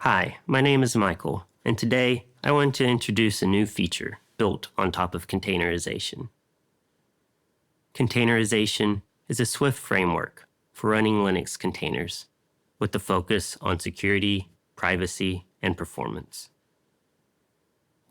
Hi, my name is Michael, and today I want to introduce a new feature built on top of containerization. Containerization is a Swift framework for running Linux containers with the focus on security, privacy, and performance.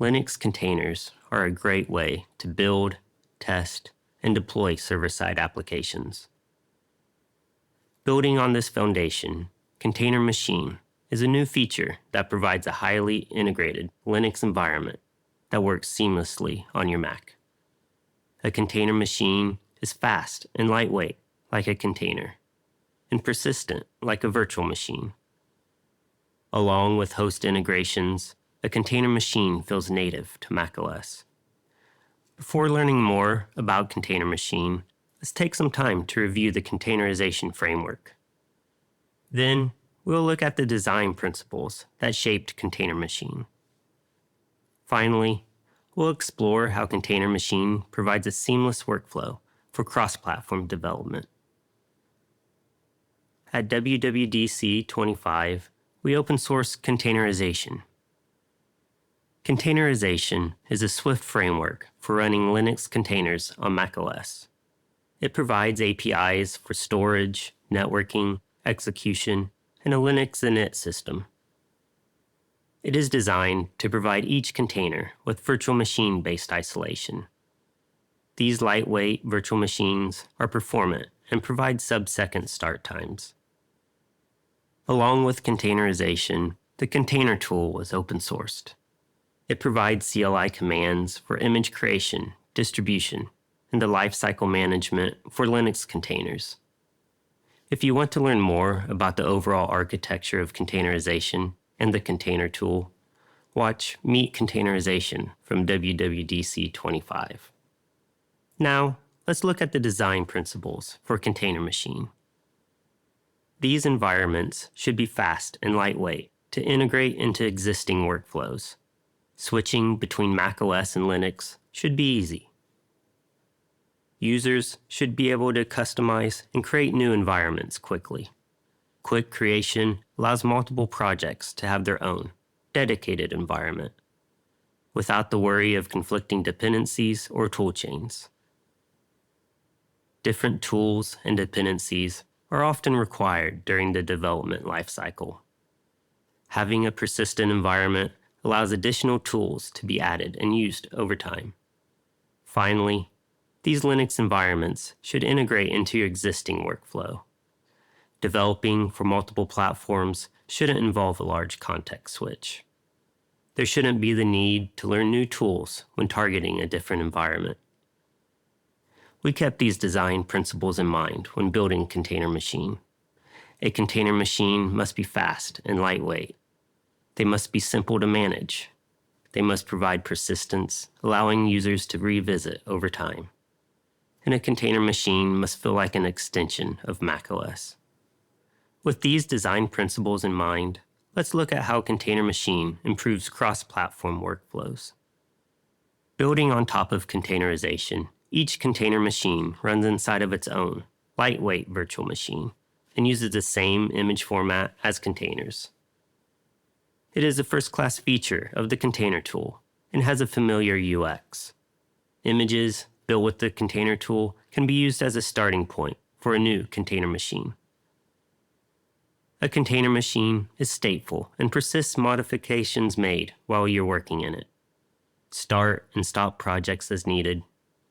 Linux containers are a great way to build, test, and deploy server-side applications. Building on this foundation, Container Machine is a new feature that provides a highly integrated Linux environment that works seamlessly on your Mac. A container machine is fast and lightweight like a container, and persistent like a virtual machine. Along with host integrations, a container machine feels native to macOS. Before learning more about Container Machine, let's take some time to review the containerization framework. Then, we'll look at the design principles that shaped Container Machine. Finally, we'll explore how Container Machine provides a seamless workflow for cross-platform development. At WWDC26, we open-source Containerization. Containerization is a Swift framework for running Linux containers on macOS. It provides APIs for storage, networking, execution, and a Linux init system. It is designed to provide each container with virtual machine-based isolation. These lightweight virtual machines are performant and provide sub-second start times. Along with containerization, the container tool was open-sourced. It provides CLI commands for image creation, distribution, and the lifecycle management for Linux containers. If you want to learn more about the overall architecture of containerization and the container tool, watch Meet Containerization from WWDC25. Now, let's look at the design principles for Container Machine. These environments should be fast and lightweight to integrate into existing workflows. Switching between macOS and Linux should be easy. Users should be able to customize and create new environments quickly. Quick creation allows multiple projects to have their own, dedicated environment, without the worry of conflicting dependencies or toolchains. Different tools and dependencies are often required during the development lifecycle. Having a persistent environment allows additional tools to be added and used over time. Finally, these Linux environments should integrate into your existing workflow. Developing for multiple platforms shouldn't involve a large context switch. There shouldn't be the need to learn new tools when targeting a different environment. We kept these design principles in mind when building Container Machine. A container machine must be fast and lightweight. They must be simple to manage. They must provide persistence, allowing users to revisit over time. And a container machine must feel like an extension of macOS. With these design principles in mind, let's look at how Container Machine improves cross-platform workflows. Building on top of containerization, each container machine runs inside of its own, lightweight virtual machine and uses the same image format as containers. It is a first-class feature of the container tool and has a familiar UX. Images built with the container tool can be used as a starting point for a new container machine. A container machine is stateful and persists modifications made while you're working in it. Start and stop projects as needed.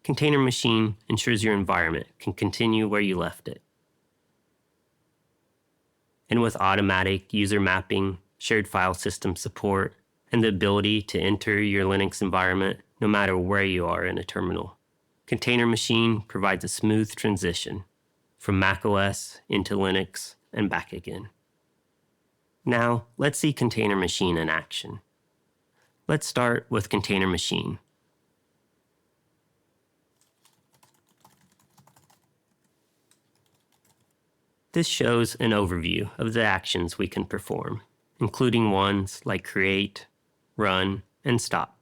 Container Machine ensures your environment can continue where you left it. And with automatic user mapping, shared file system support, and the ability to enter your Linux environment no matter where you are in a terminal, Container Machine provides a smooth transition from macOS into Linux and back again. Now, let's see Container Machine in action. Let's start with Container Machine. This shows an overview of the actions we can perform, including ones like create, run, and stop.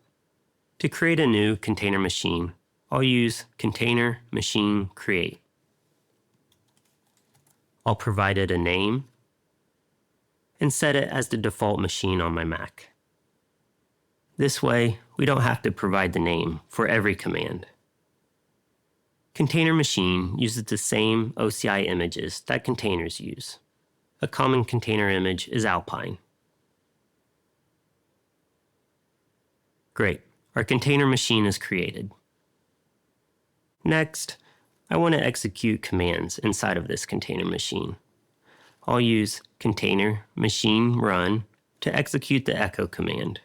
To create a new container machine, I'll use container machine create I'll provide it a name and set it as the default machine on my Mac. This way, we don't have to provide the name for every command. Container Machine uses the same OCI images that containers use. A common container image is Alpine. Great, our container machine is created. Next, I want to execute commands inside of this container machine. I'll use container machine run to execute the echo command.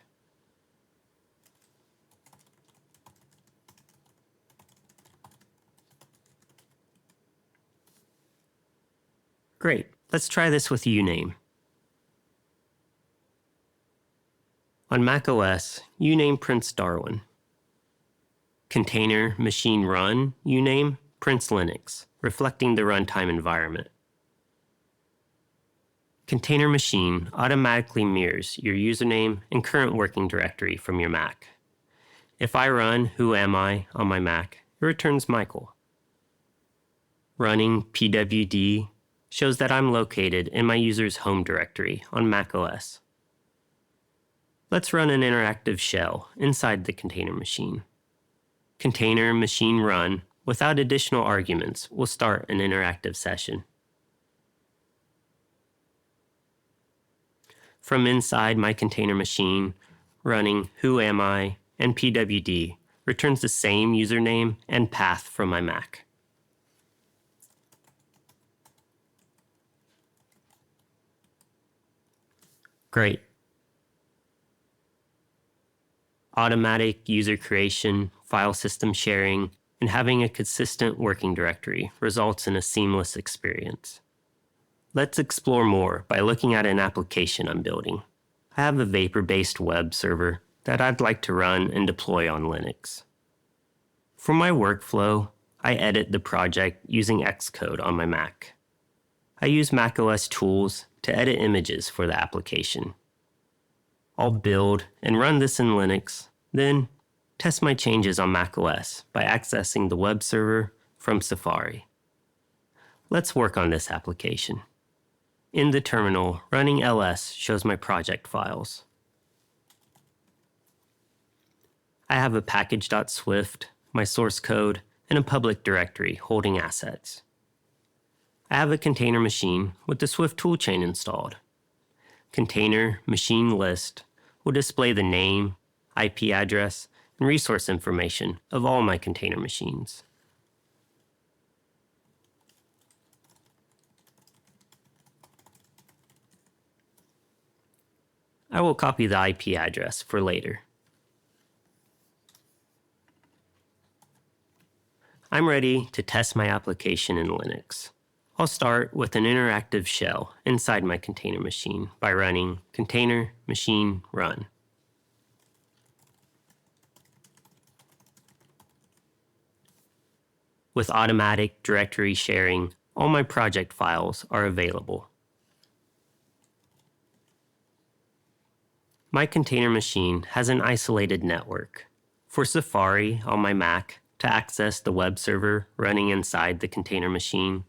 Great, let's try this with uname. On macOS, uname prints Darwin. Container machine run uname prints Linux, reflecting the runtime environment. Container machine automatically mirrors your username and current working directory from your Mac. If I run who am I on my Mac, it returns Michael. Running pwd shows that I'm located in my user's home directory on macOS. Let's run an interactive shell inside the container machine. Container machine run without additional arguments will start an interactive session. From inside my container machine, running who am I and pwd returns the same username and path from my Mac. Great. Automatic user creation, file system sharing, and having a consistent working directory results in a seamless experience. Let's explore more by looking at an application I'm building. I have a Vapor-based web server that I'd like to run and deploy on Linux. For my workflow, I edit the project using Xcode on my Mac. I use macOS tools to edit images for the application. I'll build and run this in Linux, then test my changes on macOS by accessing the web server from Safari. Let's work on this application. In the terminal, running ls shows my project files. I have a package.swift, my source code, and a public directory holding assets. I have a container machine with the Swift toolchain installed. Container machine list will display the name, IP address, and resource information of all my container machines. I will copy the IP address for later. I'm ready to test my application in Linux. I'll start with an interactive shell inside my container machine by running container machine run. With automatic directory sharing, all my project files are available. My container machine has an isolated network. For Safari on my Mac, to access the web server running inside the container machine,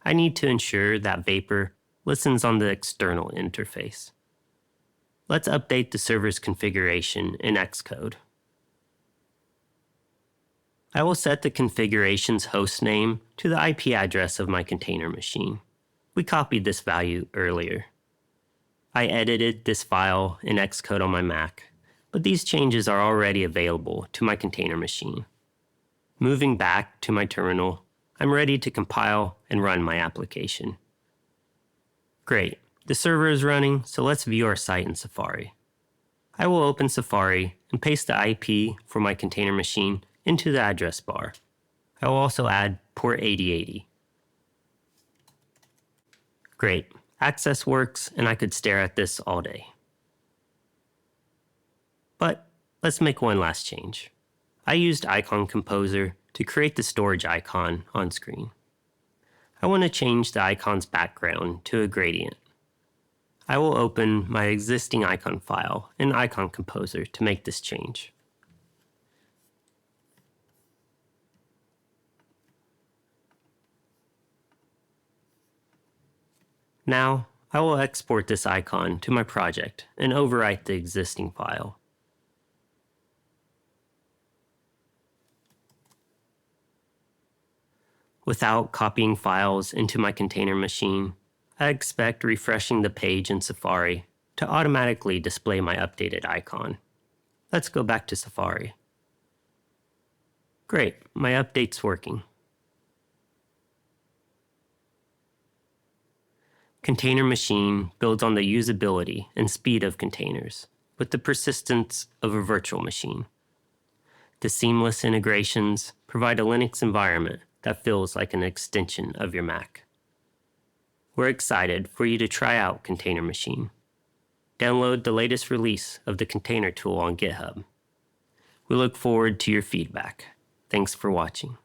I need to ensure that Vapor listens on the external interface. Let's update the server's configuration in Xcode. I will set the configuration's hostname to the IP address of my container machine. We copied this value earlier. I edited this file in Xcode on my Mac, but these changes are already available to my container machine. Moving back to my terminal, I'm ready to compile and run my application. Great, the server is running, so let's view our site in Safari. I will open Safari and paste the IP for my container machine into the address bar. I will also add port 8080. Great, access works and I could stare at this all day. But let's make one last change. I used Icon Composer to create the storage icon on screen. I want to change the icon's background to a gradient. I will open my existing icon file in Icon Composer to make this change. Now, I will export this icon to my project and overwrite the existing file. Without copying files into my container machine, I expect refreshing the page in Safari to automatically display my updated icon. Let's go back to Safari. Great, my update's working. Container Machine builds on the usability and speed of containers, with the persistence of a virtual machine. The seamless integrations provide a Linux environment that feels like an extension of your Mac. We're excited for you to try out Container Machine. Download the latest release of the container tool on GitHub. We look forward to your feedback. Thanks for watching.